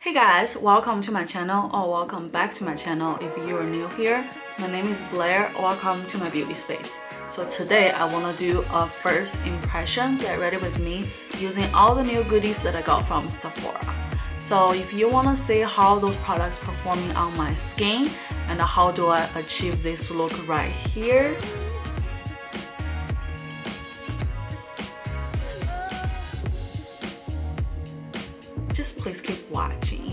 Hey guys, welcome to my channel or welcome back to my channel if you are new here. My name is Blair. Welcome to my beauty space. So today I want to do a first impression. Get ready with me using all the new goodies that I got from Sephora. So if you want to see how those products performing on my skin and how do I achieve this look right here, just please keep watching.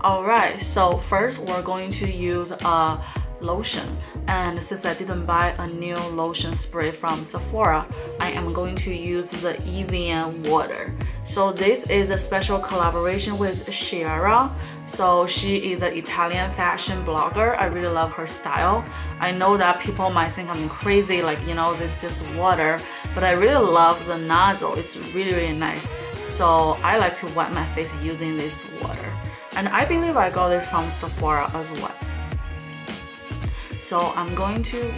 Alright, so first we're going to use a lotion, and since I didn't buy a new lotion spray from Sephora, I am going to use the EVN water. So this is a special collaboration with Chiara. So she is an Italian fashion blogger. I really love her style. I know that people might think I'm crazy, like, you know, this is just water, but I really love the nozzle. It's really nice. So I like to wet my face using this water, and I believe I got this from Sephora as well. So I'm going to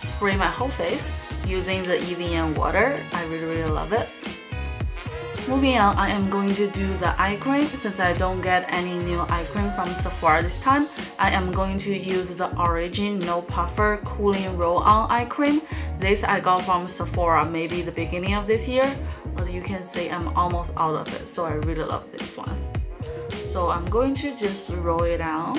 spray my whole face using the EVN water. I really love it. Moving on, I am going to do the eye cream. Since I don't get any new eye cream from Sephora this time, I am going to use the Origin No Puffer Cooling Roll-On Eye Cream. This I got from Sephora maybe the beginning of this year. As you can see, I'm almost out of it, so I really love this one. So I'm going to just roll it out.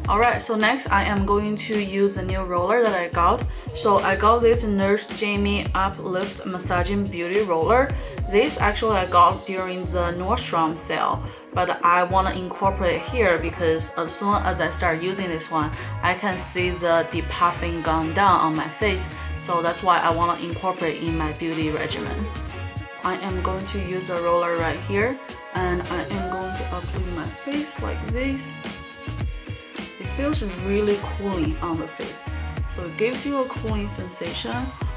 Alright, so next I am going to use the new roller that I got. So I got this Nurse Jamie Uplift Massaging Beauty Roller. This actually I got during the Nordstrom sale, but I want to incorporate it here because as soon as I start using this one, I can see the depuffing gone down on my face. So that's why I want to incorporate in my beauty regimen. I am going to use the roller right here, and I am going to apply my face like this. It feels really cooling on the face, so it gives you a cooling sensation,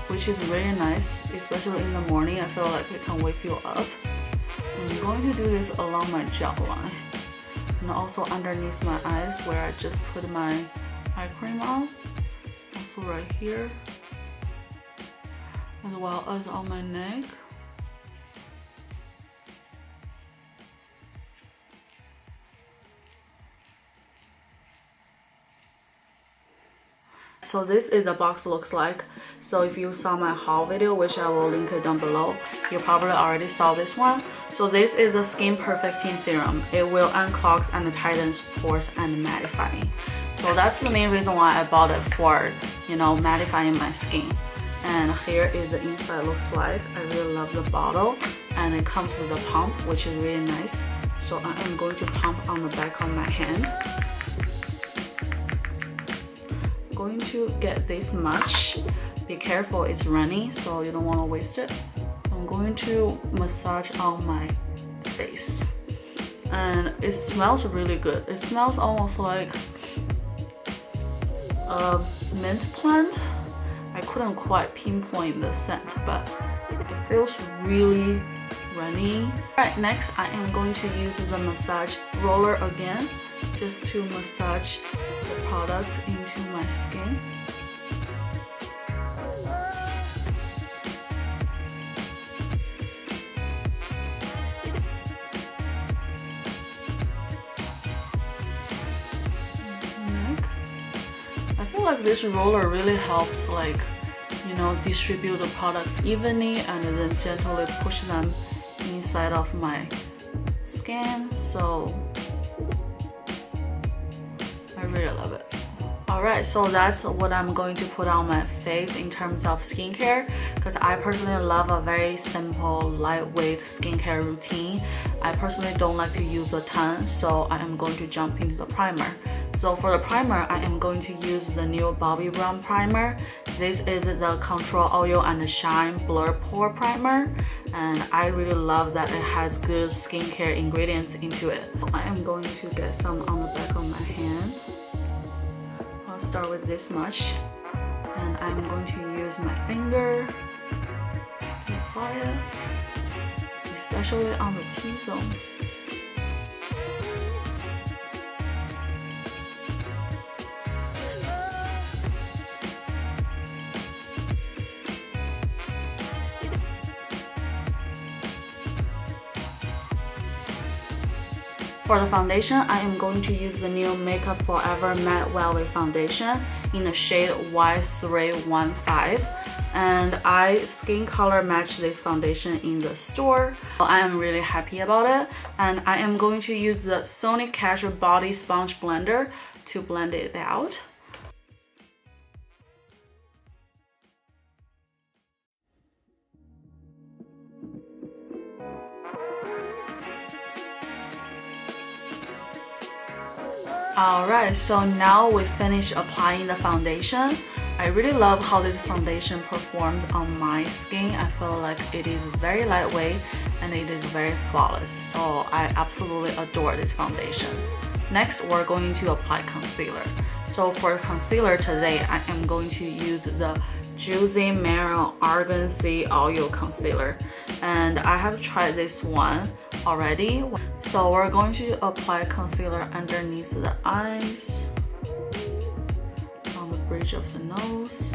which is really nice, especially in the morning. I feel like it can wake you up. I'm going to do this along my jawline and also underneath my eyes where I just put my eye cream on, also right here, as well as on my neck. So this is the box looks like. So if you saw my haul video, which I will link it down below, you probably already saw this one. So this is a skin perfecting serum. It will unclog and tightens pores and mattifying. So that's the main reason why I bought it, for, you know, mattifying my skin. And here is the inside looks like. I really love the bottle, and it comes with a pump, which is really nice. So I am going to pump on the back of my hand. Going to get this much. Be careful, it's runny, so you don't want to waste it. I'm going to massage on my face, and it smells really good. It smells almost like a mint plant. I couldn't quite pinpoint the scent, but it feels really runny. Alright, next I am going to use the massage roller again, just to massage the product into my skin. Neck. I feel like this roller really helps, like, you know, distribute the products evenly and then gently push them inside of my skin. So I really love it. Alright, so that's what I'm going to put on my face in terms of skincare, because I personally love a very simple, lightweight skincare routine. I personally don't like to use a ton, so I am going to jump into the primer. So for the primer, I am going to use the new Bobbi Brown primer. This is the Control Oil and Shine Blur Pore Primer, and I really love that it has good skincare ingredients into it. I am going to get some on the back of my hand. I'll start with this much, and I'm going to use my finger to apply it, especially on the T-zone. For the foundation, I am going to use the new Makeup Forever Matte Velvet Foundation in the shade Y315. And I skin color matched this foundation in the store. I am really happy about it. And I am going to use the Sony Casual Body Sponge Blender to blend it out. Alright, so now we finished applying the foundation. I really love how this foundation performs on my skin. I feel like it is very lightweight and it is very flawless. So I absolutely adore this foundation. Next, we're going to apply concealer. So for concealer today, I am going to use the Juicy Marron Argan Sea Oil Concealer. And I have tried this one already. So we're going to apply concealer underneath the eyes, on the bridge of the nose,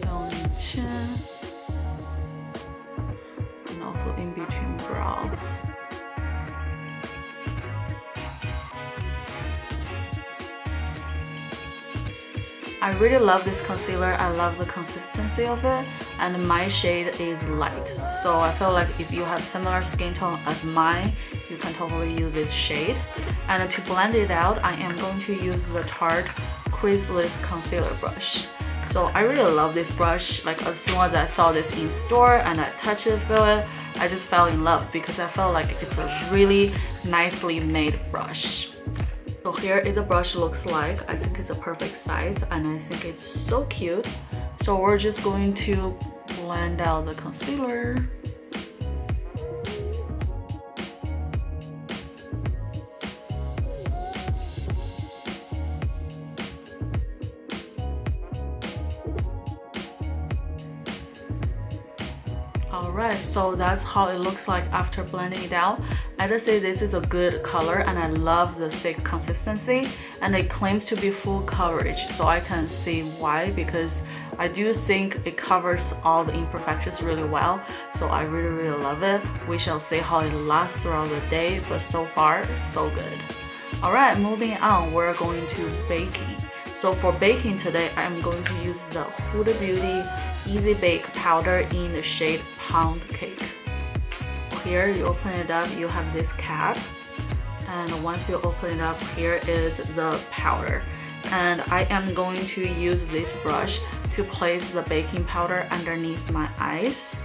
down the chin, and also in between brows. I really love this concealer. I love the consistency of it, and my shade is light. So I feel like if you have similar skin tone as mine, you can totally use this shade. And to blend it out, I am going to use the Tarte Creaseless Concealer Brush. So I really love this brush. Like as soon as I saw this in store and I touched it, feel it, I just fell in love because I felt like it's a really nicely made brush. So here is the brush looks like. I think it's a perfect size and I think it's so cute. So we're just going to blend out the concealer. Alright, so that's how it looks like after blending it out. I just say this is a good color and I love the thick consistency, and it claims to be full coverage, so I can see why, because I do think it covers all the imperfections really well. So I really love it. We shall see how it lasts throughout the day, but so far so good. Alright, moving on, we're going to baking. So for baking today, I'm going to use the Huda Beauty Easy Bake Powder in the shade Pound Cake. Here you open it up, you have this cap, and once you open it up, here is the powder. And I am going to use this brush to place the baking powder underneath my eyes.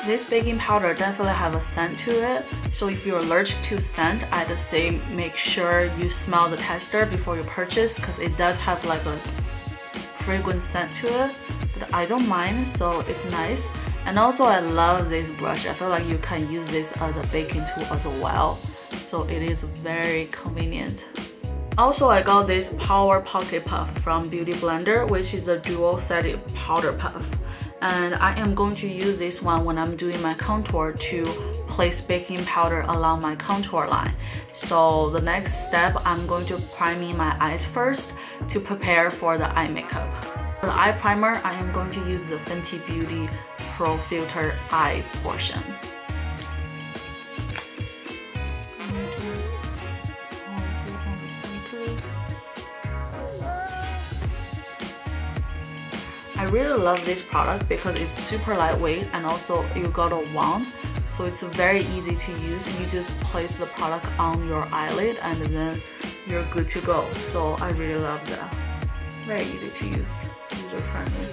This baking powder definitely have a scent to it, so if you're allergic to scent, I'd say make sure you smell the tester before you purchase, because it does have like a fragrant scent to it, but I don't mind, so it's nice. And also I love this brush. I feel like you can use this as a baking tool as well, so it is very convenient. Also, I got this Power Pocket Puff from Beauty Blender, which is a dual-sided powder puff. And I am going to use this one when I'm doing my contour to place baking powder along my contour line. So the next step, I'm going to prime my eyes first to prepare for the eye makeup. For the eye primer, I am going to use the Fenty Beauty Pro Filter Eye portion. I really love this product because it's super lightweight and also you got a wand, so it's very easy to use. You just place the product on your eyelid and then you're good to go. So I really love that. Very easy to use, user friendly.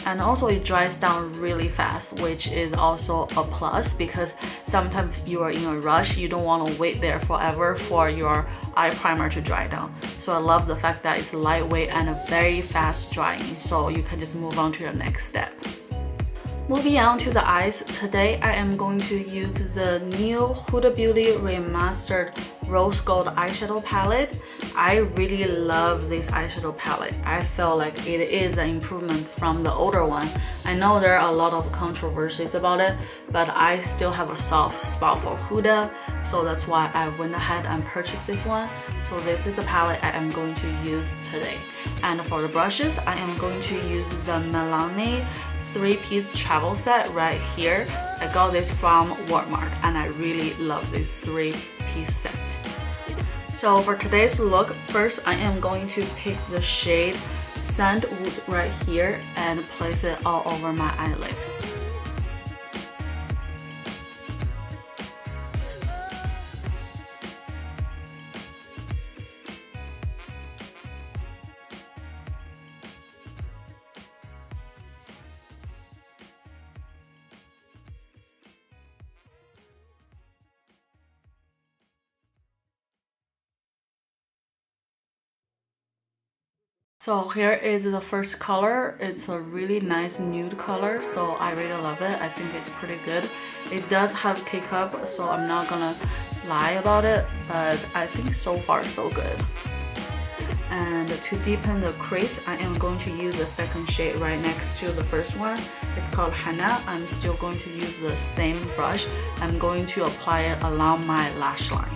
And also it dries down really fast, which is also a plus because sometimes you are in a rush, you don't want to wait there forever for your eye primer to dry down. So I love the fact that it's lightweight and very fast drying, so you can just move on to your next step. Moving on to the eyes, today I am going to use the new Huda Beauty Remastered Rose Gold eyeshadow palette. I really love this eyeshadow palette. I feel like it is an improvement from the older one. I know there are a lot of controversies about it, but I still have a soft spot for Huda, so that's why I went ahead and purchased this one. So this is the palette I am going to use today. And for the brushes, I am going to use the Milani 3-piece travel set right here. I got this from Walmart and I really love this 3-piece set. So for today's look, first I am going to pick the shade Sandwood right here and place it all over my eyelid. So here is the first color. It's a really nice nude color, so I really love it. I think it's pretty good. It does have kick up, so I'm not gonna lie about it, but I think so far so good. And to deepen the crease, I am going to use the second shade right next to the first one. It's called Henna. I'm still going to use the same brush. I'm going to apply it along my lash line.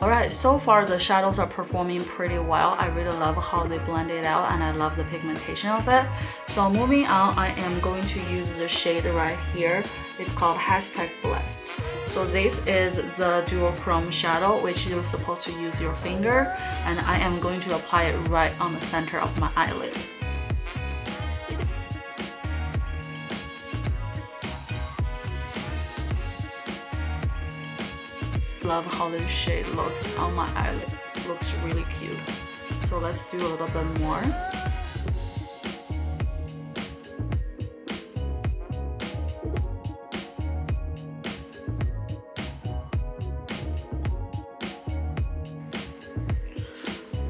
Alright, so far the shadows are performing pretty well. I really love how they blend it out and I love the pigmentation of it. So moving on, I am going to use the shade right here. It's called #blessed. So this is the dual chrome shadow, which you're supposed to use your finger, and I am going to apply it right on the center of my eyelid. Love how this shade looks on my eyelid. Looks really cute. So let's do a little bit more.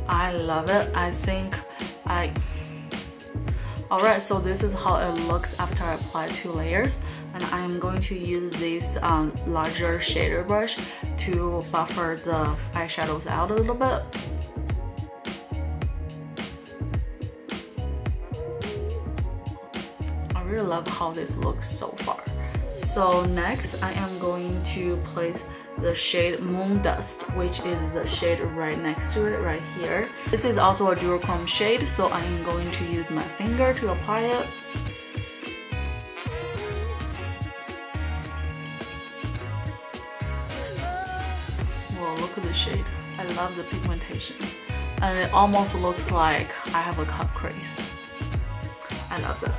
I love it. I think Alright, so this is how it looks after I apply 2 layers, and I am going to use this larger shader brush to buffer the eyeshadows out a little bit. I really love how this looks so far. So next, I am going to place the shade Moon Dust, which is the shade right next to it, right here. This is also a dual chrome shade, so I am going to use my finger to apply it. Whoa, look at the shade. I love the pigmentation. And it almost looks like I have a cut crease. I love that.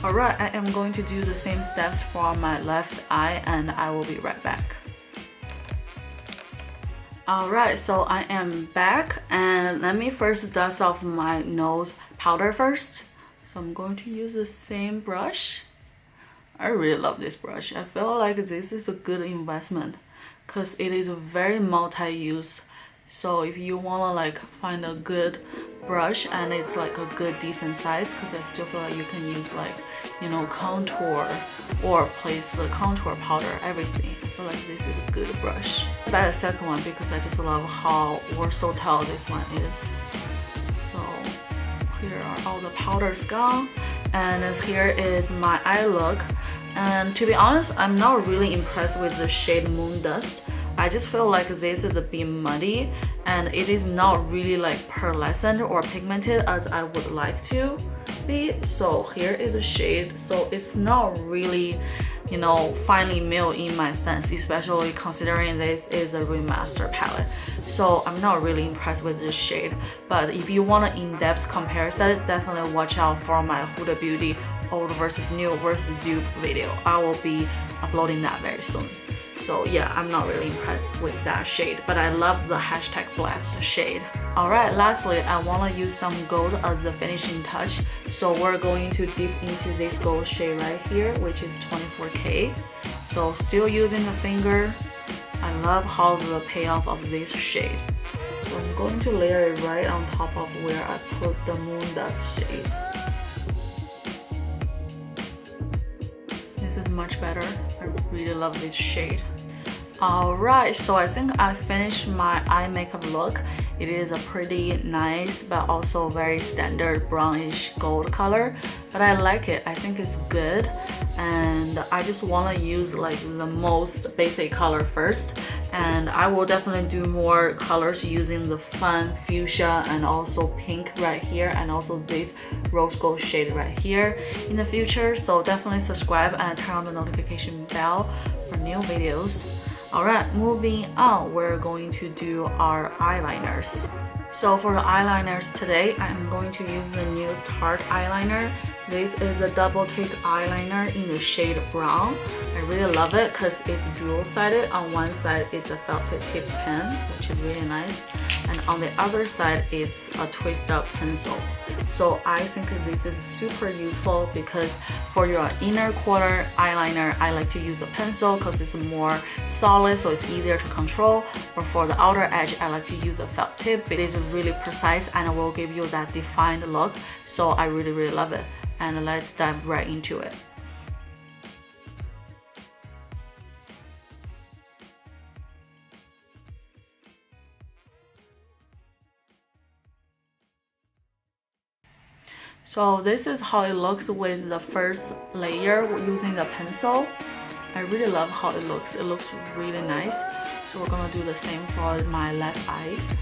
Alright, I am going to do the same steps for my left eye and I will be right back. Alright, so I am back and let me first dust off my nose powder first. So I'm going to use the same brush. I really love this brush. I feel like this is a good investment because it is very multi-use. So if you want to like find a good brush and it's like a good decent size, because I still feel like you can use like, you know, contour or place the contour powder, everything. I feel like this is a good brush. I buy the second one because I just love how versatile this one is. So here are all the powders gone, and here is my eye look. And to be honest, I'm not really impressed with the shade Moon Dust. I just feel like this is a bit muddy and it is not really like pearlescent or pigmented as I would like to be. So here is a shade, so it's not really, you know, finely milled in my sense, especially considering this is a remaster palette. So I'm not really impressed with this shade, but if you want an in-depth comparison, definitely watch out for my Huda Beauty old versus new versus dupe video. I will be uploading that very soon. So yeah, I'm not really impressed with that shade, but I love the hashtag blast shade. Alright, lastly, I want to use some gold as the finishing touch. So we're going to dip into this gold shade right here, which is 24K. So still using the finger. I love how the payoff of this shade. So I'm going to layer it right on top of where I put the moon dust shade. This is much better. I really love this shade. Alright, so I think I finished my eye makeup look. It is a pretty nice but also very standard brownish gold color, but I like it. I think it's good, and I just want to use like the most basic color first, and I will definitely do more colors using the fun fuchsia and also pink right here, and also this rose gold shade right here in the future. So definitely subscribe and turn on the notification bell for new videos. Alright, moving on, we're going to do our eyeliners. So for the eyeliners today, I'm going to use the new Tarte eyeliner. This is a double take eyeliner in the shade brown. I really love it because it's dual-sided. On one side, it's a felted tip pen, which is really nice. And on the other side, it's a twist-up pencil. So I think this is super useful because for your inner quarter eyeliner, I like to use a pencil because it's more solid, so it's easier to control. Or for the outer edge, I like to use a felt tip. It is really precise and will give you that defined look. So I really love it. And let's dive right into it. So this is how it looks with the first layer using the pencil. I really love how it looks. It looks really nice. So we're gonna do the same for my left eyes.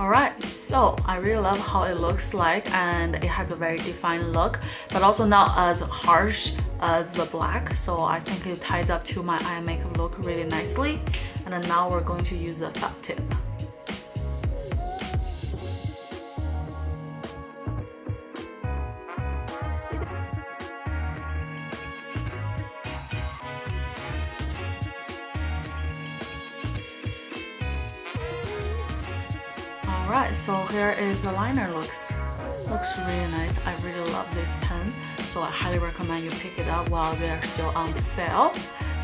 Alright, so I really love how it looks like, and it has a very defined look, but also not as harsh as the black. So I think it ties up to my eye makeup look really nicely. And then now we're going to use the felt tip. Alright, so here is the liner looks really nice. I really love this pen, so I highly recommend you pick it up while they're still on sale.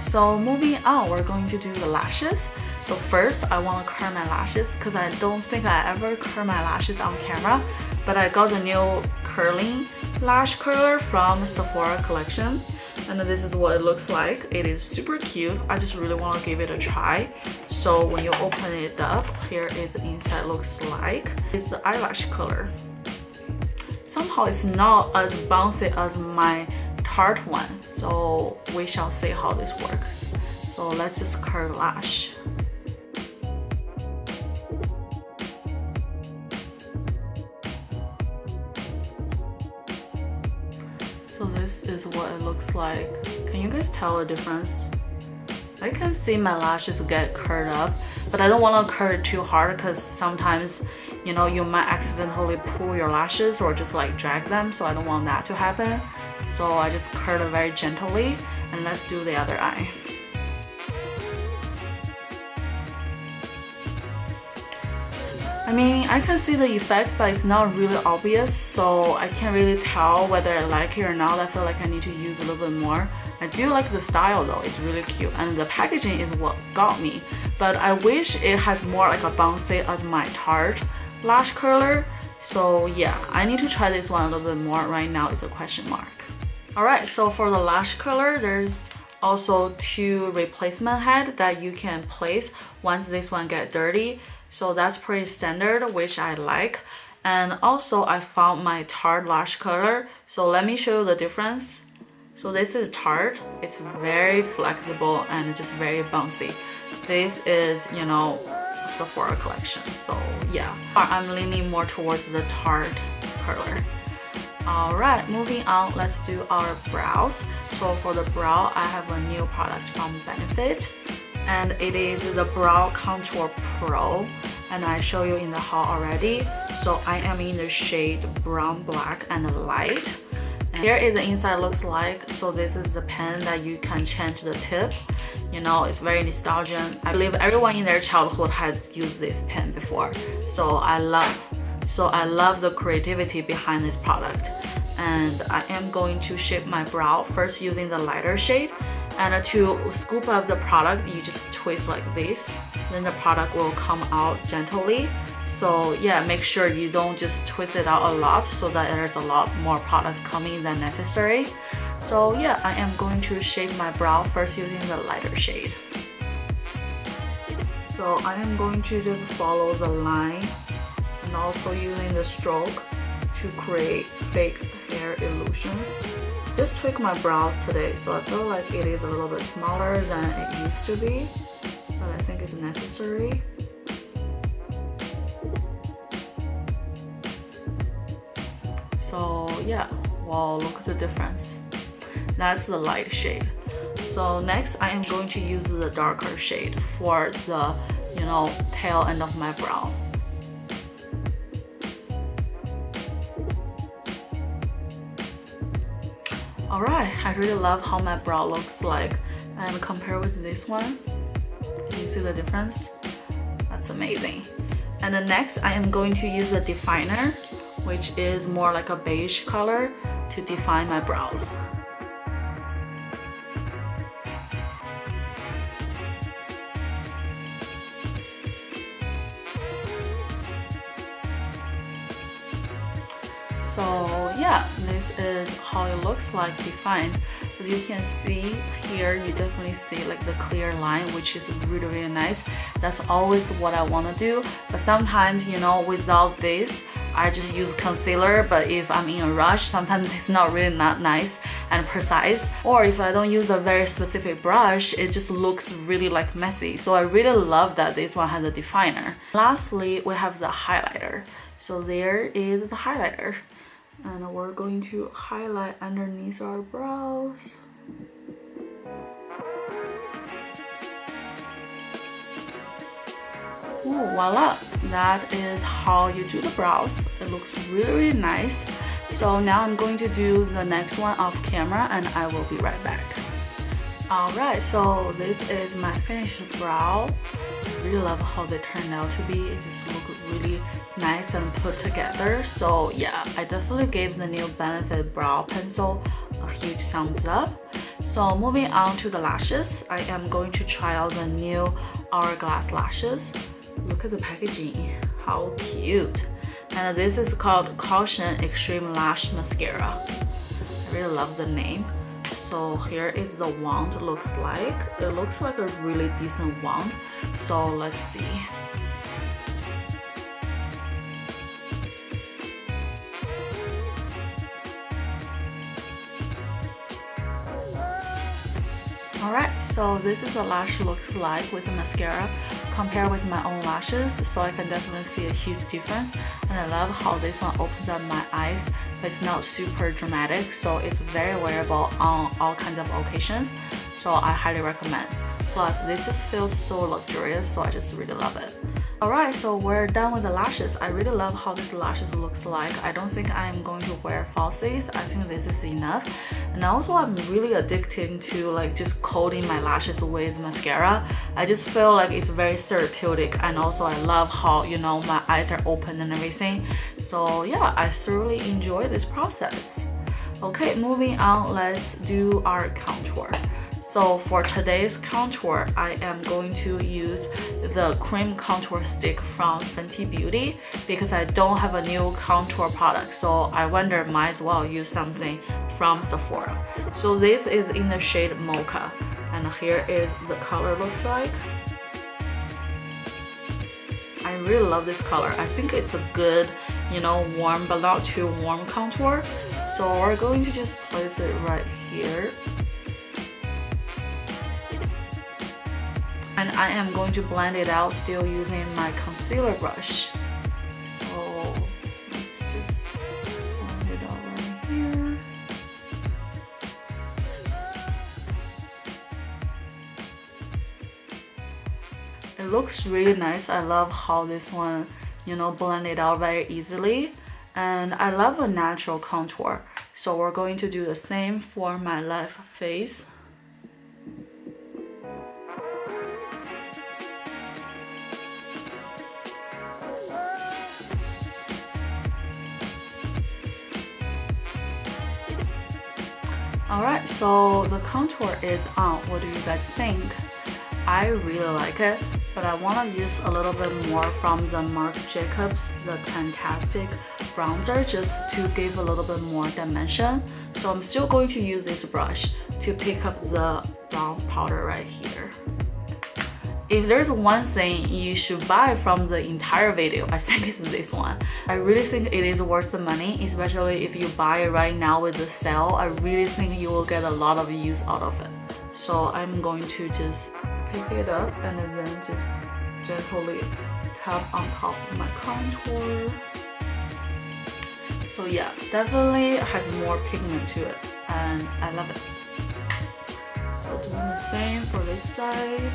So moving on, we're going to do the lashes. So first, I want to curl my lashes because I don't think I ever curl my lashes on camera, but I got the new curling lash curler from Sephora collection. And this is what it looks like. It is super cute. I just really want to give it a try. So when you open it up, here is the inside looks like. It's the eyelash color. Somehow it's not as bouncy as my Tarte one. So we shall see how this works. So let's just curl lash. So this is what it looks like. Can you guys tell the difference? I can see my lashes get curled up, but I don't want to curl it too hard because sometimes, you know, you might accidentally pull your lashes or just like drag them, so I don't want that to happen. So I just curl it very gently, and let's do the other eye. I mean, I can see the effect, but it's not really obvious, so I can't really tell whether I like it or not. I feel like I need to use a little bit more. I do like the style though, it's really cute, and the packaging is what got me. But I wish it has more like a bouncy as my Tarte lash curler. So yeah, I need to try this one a little bit more. Right now it's a question mark. Alright, so for the lash curler, there's also two replacement head that you can place once this one get dirty. So that's pretty standard, which I like. And also I found my Tarte lash curler. So let me show you the difference. So this is Tarte. It's very flexible and just very bouncy. This is, you know, Sephora collection. So yeah, I'm leaning more towards the Tarte curler. Alright, moving on, let's do our brows. So for the brow, I have a new product from Benefit, and it is the Brow Contour Pro, and I show you in the haul already. So I am in the shade brown, black, and light. And here is the inside looks like. So this is the pen that you can change the tip. You know, it's very nostalgic. I believe everyone in their childhood has used this pen before. So I love the creativity behind this product. And I am going to shape my brow first using the lighter shade. And to scoop up the product, you just twist like this. Then the product will come out gently. So yeah, make sure you don't just twist it out a lot so that there's a lot more products coming than necessary. So yeah, I am going to shape my brow first using the lighter shade. So I am going to just follow the line and also using the stroke to create fake hair illusion. Just tweak my brows today, so I feel like it is a little bit smaller than it used to be, but I think it's necessary. So yeah, wow, look at the difference. That's the light shade. So next I am going to use the darker shade for the, you know, tail end of my brow. Alright, I really love how my brow looks like, and compare with this one, can you see the difference? That's amazing. And then next I am going to use a definer, which is more like a beige color, to define my brows. So yeah, this is how it looks like defined. As you can see here, you definitely see like the clear line, which is really nice. That's always what I want to do. But sometimes, you know, without this, I just use concealer. But if I'm in a rush, sometimes it's not really not nice and precise. Or if I don't use a very specific brush, it just looks really like messy. So I really love that this one has a definer. Lastly, we have the highlighter. So there is the highlighter. And we're going to highlight underneath our brows. Ooh, voila! That is how you do the brows. It looks really nice. So now I'm going to do the next one off camera, and I will be right back. Alright, so this is my finished brow. I really love how they turned out to be. It just looks really nice and put together. So yeah, I definitely gave the new Benefit brow pencil a huge thumbs up. So moving on to the lashes, I am going to try out the new Hourglass lashes. Look at the packaging, how cute. And this is called Caution Extreme Lash Mascara. I really love the name. So here is the wand looks like. It looks like a really decent wand. So let's see. Alright, so this is what lash looks like with the mascara compared with my own lashes, so I can definitely see a huge difference. And I love how this one opens up my eyes, but it's not super dramatic, so it's very wearable on all kinds of occasions, so I highly recommend. Plus, this just feels so luxurious, so I just really love it. Alright, so we're done with the lashes. I really love how this lashes looks like. I don't think I'm going to wear falsies. I think this is enough. And also I'm really addicted to like just coating my lashes with mascara. I just feel like it's very therapeutic, and also I love how, you know, my eyes are open and everything. So yeah, I thoroughly enjoy this process. Okay, moving on, let's do our contour. So for today's contour, I am going to use the cream contour stick from Fenty Beauty because I don't have a new contour product, so I wonder might as well use something from Sephora. So this is in the shade Mocha, and here is the color looks like. I really love this color. I think it's a good, you know, warm but not too warm contour. So we're going to just place it right here. And I am going to blend it out still using my concealer brush. So let's just blend it out right looks really nice. I love how this one, you know, blended out very easily. And I love a natural contour. So we're going to do the same for my left face. Alright, so the contour is on. What do you guys think? I really like it, but I want to use a little bit more from the Marc Jacobs, the Fantastic bronzer, just to give a little bit more dimension. So I'm still going to use this brush to pick up the bronze powder right here. If there's one thing you should buy from the entire video, I think it's this one. I really think it is worth the money, especially if you buy it right now with the sale. I really think you will get a lot of use out of it. So I'm going to just pick it up and then just gently tap on top of my contour. So yeah, definitely has more pigment to it and I love it. So doing the same for this side.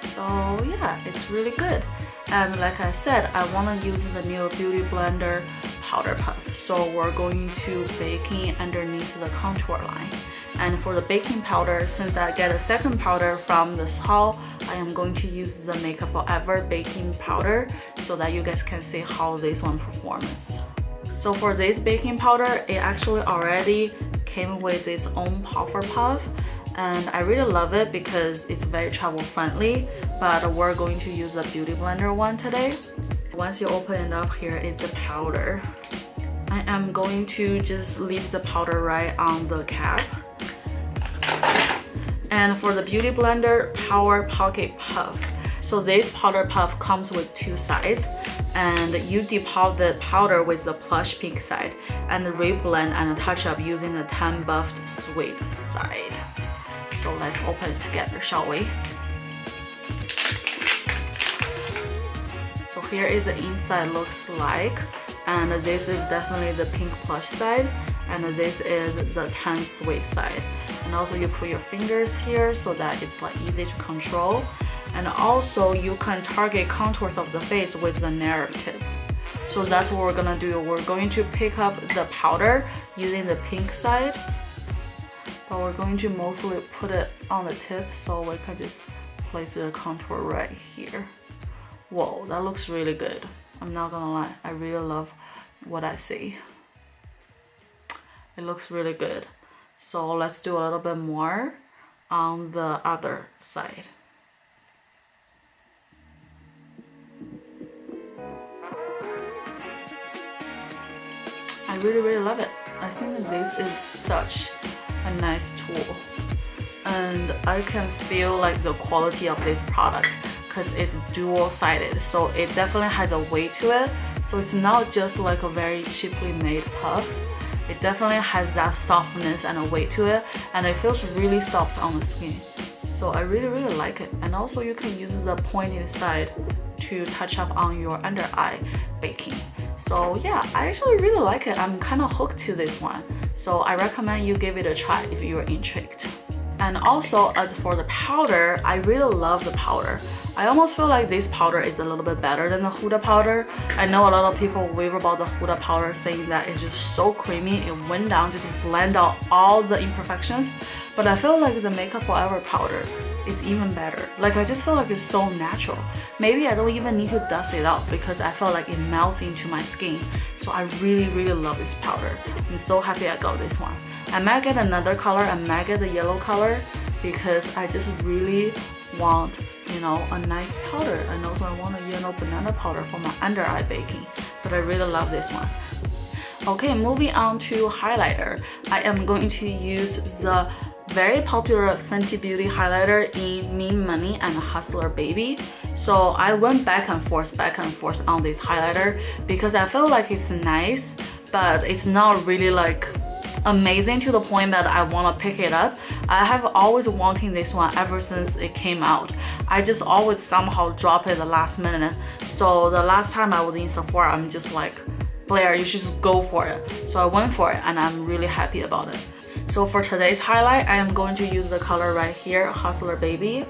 So yeah, it's really good. And like I said, I want to use the new Beauty Blender powder puff. So we're going to baking underneath the contour line. And for the baking powder, since I get a second powder from this haul, I am going to use the Makeup Forever baking powder so that you guys can see how this one performs. So for this baking powder, it actually already came with its own puffer puff. And I really love it because it's very travel friendly, but we're going to use the Beauty Blender one today. Once you open it up, here is the powder. I am going to just leave the powder right on the cap. And for the Beauty Blender Power Pocket Puff, so this powder puff comes with two sides, and you deposit the powder with the plush pink side and reblend and touch up using the tan buffed sweet side. So let's open it together, shall we? So here is the inside looks like, and this is definitely the pink plush side, and this is the tan sweet side. And also you put your fingers here so that it's like easy to control. And also you can target contours of the face with the narrow tip. So that's what we're gonna do. We're going to pick up the powder using the pink side, but we're going to mostly put it on the tip so we can just place the contour right here. Whoa, that looks really good. I'm not gonna lie, I really love what I see. It looks really good. So let's do a little bit more on the other side. I really love it. I think this is such a nice tool, and I can feel like the quality of this product because it's dual-sided, so it definitely has a weight to it. So it's not just like a very cheaply made puff. It definitely has that softness and a weight to it, and it feels really soft on the skin. So I really like it. And also you can use the pointed side to touch up on your under eye baking. So yeah, I actually really like it. I'm kind of hooked to this one. So I recommend you give it a try if you're intrigued. And also, as for the powder, I really love the powder. I almost feel like this powder is a little bit better than the Huda powder. I know a lot of people rave about the Huda powder, saying that it's just so creamy, it went down, just blend out all the imperfections. But I feel like the Makeup Forever powder is even better. Like, I just feel like it's so natural. Maybe I don't even need to dust it out because I feel like it melts into my skin. So I really love this powder. I'm so happy I got this one. I might get another color, I might get the yellow color, because I just really want, you know, a nice powder. And also I want a yellow banana powder for my under eye baking. But I really love this one. Okay, moving on to highlighter. I am going to use the very popular Fenty Beauty highlighter in Mean Money and Hustler Baby. So I went back and forth on this highlighter because I feel like it's nice, but it's not really like amazing to the point that I want to pick it up. I have always wanting this one ever since it came out. I just always somehow drop it the last minute. So the last time I was in Sephora, I'm just like, Blair, you should just go for it. So I went for it and I'm really happy about it. So for today's highlight, I am going to use the color right here, Hustler Baby.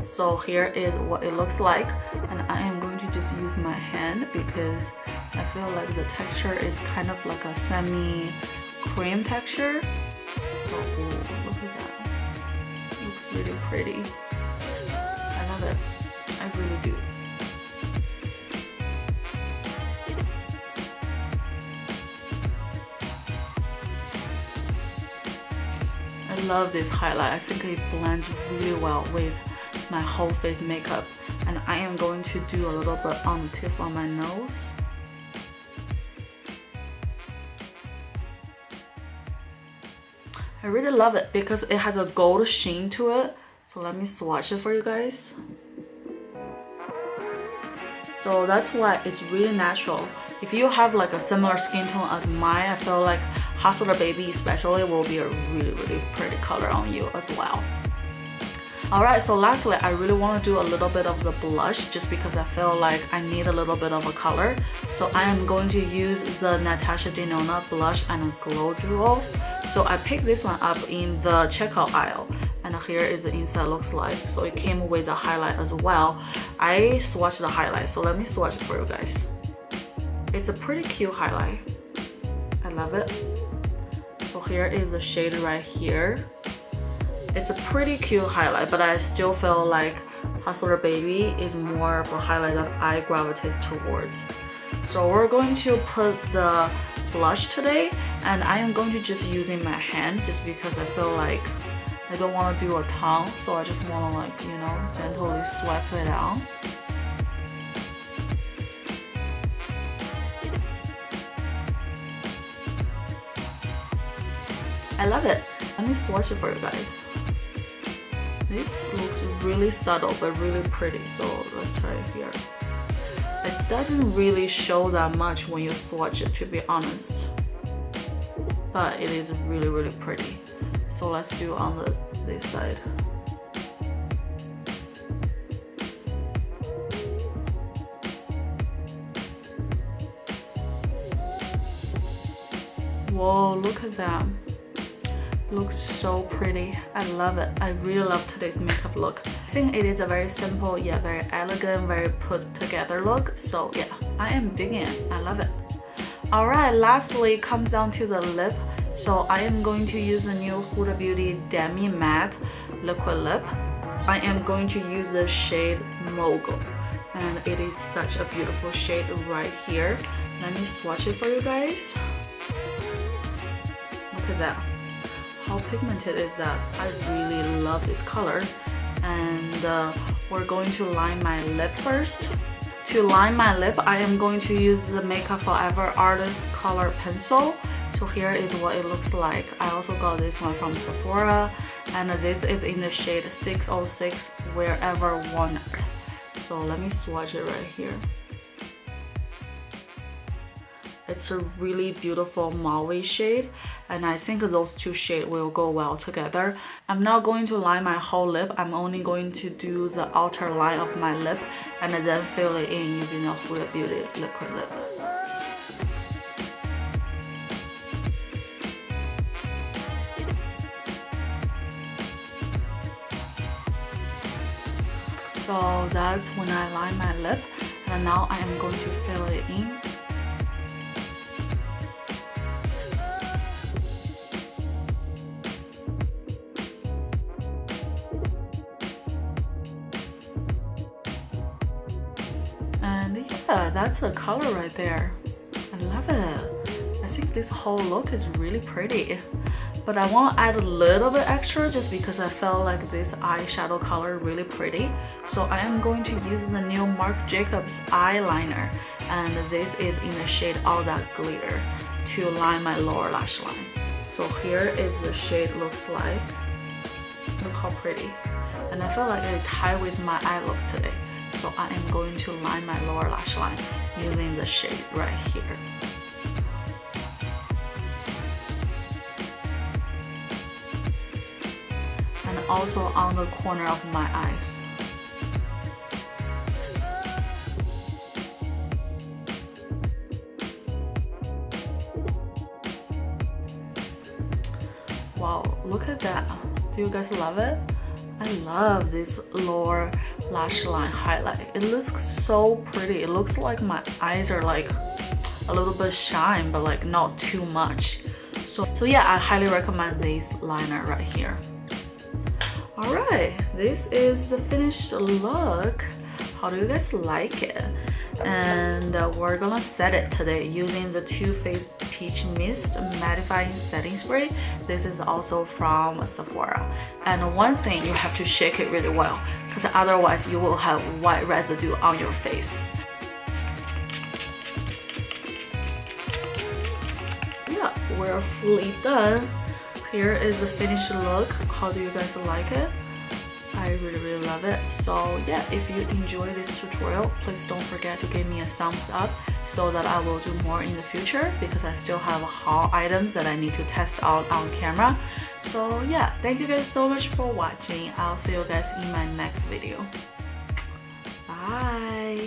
So here is what it looks like, and I am going to just use my hand because I feel like the texture is kind of like a semi-cream texture. So ooh, look at that. It looks really pretty. I love it. I really do. I love this highlight. I think it blends really well with my whole face makeup, and I am going to do a little bit on the tip of my nose. I really love it because it has a gold sheen to it. So let me swatch it for you guys. So that's why it's really natural. If you have like a similar skin tone as mine, I feel like Hustler Baby especially will be a really pretty color on you as well. Alright, so lastly, I really want to do a little bit of the blush just because I feel like I need a little bit of a color. So I am going to use the Natasha Denona blush and glow jewel. So I picked this one up in the checkout aisle, and here is the inside looks like. So it came with a highlight as well. I swatched the highlight, so let me swatch it for you guys. It's a pretty cute highlight. I love it. So here is the shade right here. It's a pretty cute highlight, but I still feel like Hustler Baby is more of a highlight that I gravitate towards. So we're going to put the blush today, and I am going to just using my hand just because I feel like I don't want to do a ton, so I just want to like, you know, gently swipe it out. I love it. Let me swatch it for you guys. This looks really subtle but really pretty, so let's try it here. It doesn't really show that much when you swatch it, to be honest, but it is really pretty. So let's do on this side. Whoa, look at that. Looks so pretty. I love it. I really love today's makeup look. I think it is a very simple yet very elegant, very put together look. So yeah, I am digging it. I love it. Alright, lastly comes down to the lip. So I am going to use the new Huda Beauty Demi Matte Liquid Lip. I am going to use the shade Mogul, and it is such a beautiful shade right here. Let me swatch it for you guys. Look at that. How pigmented is that? I really love this color. And we're going to line my lip first. To line my lip, I am going to use the Makeup Forever Artist Color Pencil. So here is what it looks like. I also got this one from Sephora, and this is in the shade 606 Wherever Walnut. So let me swatch it right here. It's a really beautiful mauve shade, and I think those two shades will go well together. I'm not going to line my whole lip. I'm only going to do the outer line of my lip and then fill it in using a Huda Beauty liquid lip. So that's when I line my lip, and now I am going to fill it in. And yeah, that's the color right there. I love it. I think this whole look is really pretty. But I want to add a little bit extra just because I felt like this eyeshadow color really pretty. So I am going to use the new Marc Jacobs eyeliner, and this is in the shade All That Glitter, to line my lower lash line. So here is the shade looks like. Look how pretty. And I feel like it ties with my eye look today. So I am going to line my lower lash line using the shade right here. And also on the corner of my eyes. Wow, look at that. Do you guys love it? I love this lower lash line highlight. It looks so pretty. It looks like my eyes are like a little bit shine, but like not too much. So yeah, I highly recommend this liner right here. Alright, this is the finished look. How do you guys like it? And we're gonna set it today using the Too Faced Peach Mist Mattifying Setting Spray. This is also from Sephora. And one thing, you have to shake it really well, because otherwise you will have white residue on your face. Yeah, we're fully done. Here is the finished look. How do you guys like it? I really love it. So yeah, if you enjoy this tutorial, please don't forget to give me a thumbs up so that I will do more in the future, because I still have haul items that I need to test out on camera. So yeah, thank you guys so much for watching. I'll see you guys in my next video. Bye.